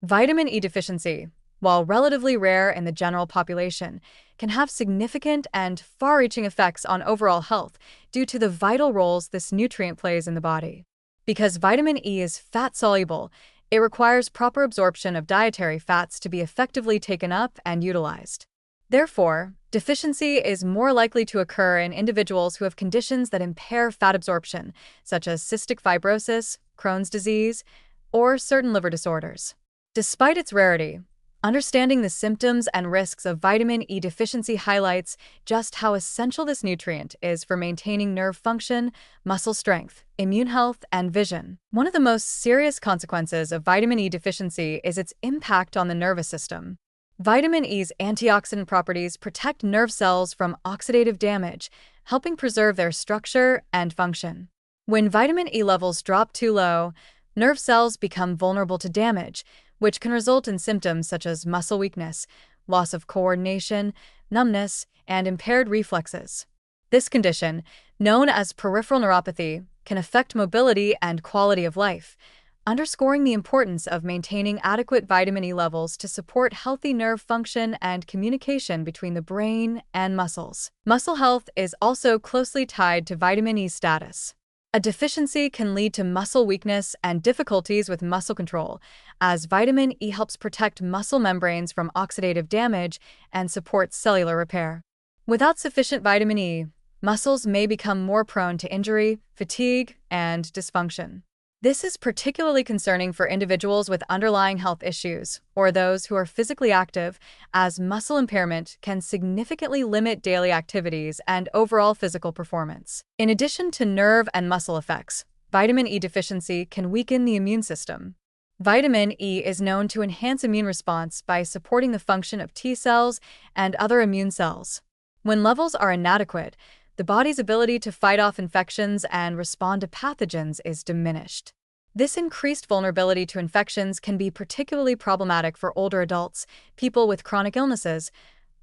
Vitamin E deficiency, while relatively rare in the general population, can have significant and far-reaching effects on overall health due to the vital roles this nutrient plays in the body. Because vitamin E is fat-soluble, it requires proper absorption of dietary fats to be effectively taken up and utilized. Therefore, deficiency is more likely to occur in individuals who have conditions that impair fat absorption, such as cystic fibrosis, Crohn's disease, or certain liver disorders. Despite its rarity, understanding the symptoms and risks of vitamin E deficiency highlights just how essential this nutrient is for maintaining nerve function, muscle strength, immune health, and vision. One of the most serious consequences of vitamin E deficiency is its impact on the nervous system. Vitamin E's antioxidant properties protect nerve cells from oxidative damage, helping preserve their structure and function. When vitamin E levels drop too low, nerve cells become vulnerable to damage, which can result in symptoms such as muscle weakness, loss of coordination, numbness, and impaired reflexes. This condition, known as peripheral neuropathy, can affect mobility and quality of life, underscoring the importance of maintaining adequate vitamin E levels to support healthy nerve function and communication between the brain and muscles. Muscle health is also closely tied to vitamin E status. A deficiency can lead to muscle weakness and difficulties with muscle control, as vitamin E helps protect muscle membranes from oxidative damage and supports cellular repair. Without sufficient vitamin E, muscles may become more prone to injury, fatigue, and dysfunction. This is particularly concerning for individuals with underlying health issues or those who are physically active, as muscle impairment can significantly limit daily activities and overall physical performance. In addition to nerve and muscle effects, vitamin E deficiency can weaken the immune system. Vitamin E is known to enhance immune response by supporting the function of T cells and other immune cells. When levels are inadequate, the body's ability to fight off infections and respond to pathogens is diminished. This increased vulnerability to infections can be particularly problematic for older adults, people with chronic illnesses,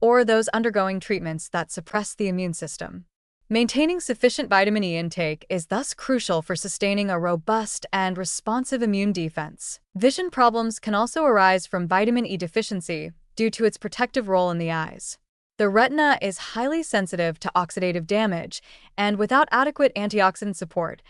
or those undergoing treatments that suppress the immune system. Maintaining sufficient vitamin E intake is thus crucial for sustaining a robust and responsive immune defense. Vision problems can also arise from vitamin E deficiency due to its protective role in the eyes. The retina is highly sensitive to oxidative damage, and without adequate antioxidant support,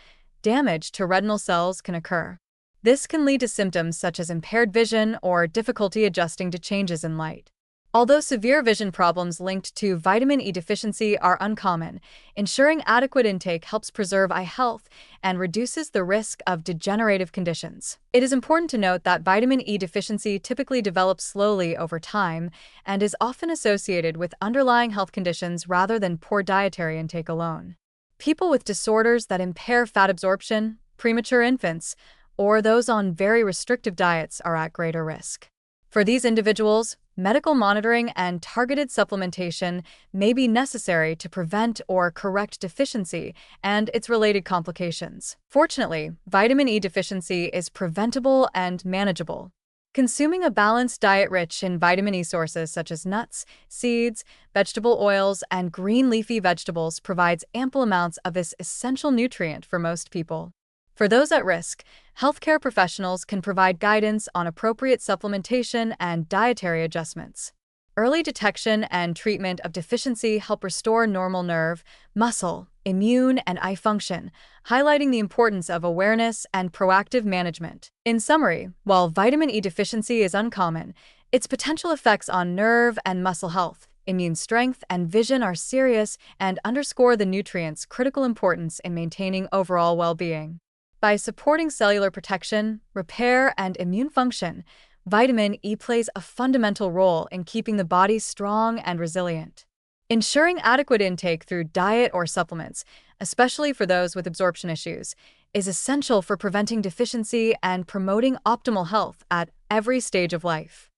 damage to retinal cells can occur. This can lead to symptoms such as impaired vision or difficulty adjusting to changes in light. Although severe vision problems linked to vitamin E deficiency are uncommon, ensuring adequate intake helps preserve eye health and reduces the risk of degenerative conditions. It is important to note that vitamin E deficiency typically develops slowly over time and is often associated with underlying health conditions rather than poor dietary intake alone. People with disorders that impair fat absorption, premature infants, or those on very restrictive diets are at greater risk. For these individuals, medical monitoring and targeted supplementation may be necessary to prevent or correct deficiency and its related complications. Fortunately, vitamin E deficiency is preventable and manageable. Consuming a balanced diet rich in vitamin E sources such as nuts, seeds, vegetable oils, and green leafy vegetables provides ample amounts of this essential nutrient for most people. For those at risk, healthcare professionals can provide guidance on appropriate supplementation and dietary adjustments. Early detection and treatment of deficiency help restore normal nerve, muscle, immune, and eye function, highlighting the importance of awareness and proactive management. In summary, while vitamin E deficiency is uncommon, its potential effects on nerve and muscle health, immune strength, and vision are serious and underscore the nutrient's critical importance in maintaining overall well-being. By supporting cellular protection, repair, and immune function, vitamin E plays a fundamental role in keeping the body strong and resilient. Ensuring adequate intake through diet or supplements, especially for those with absorption issues, is essential for preventing deficiency and promoting optimal health at every stage of life.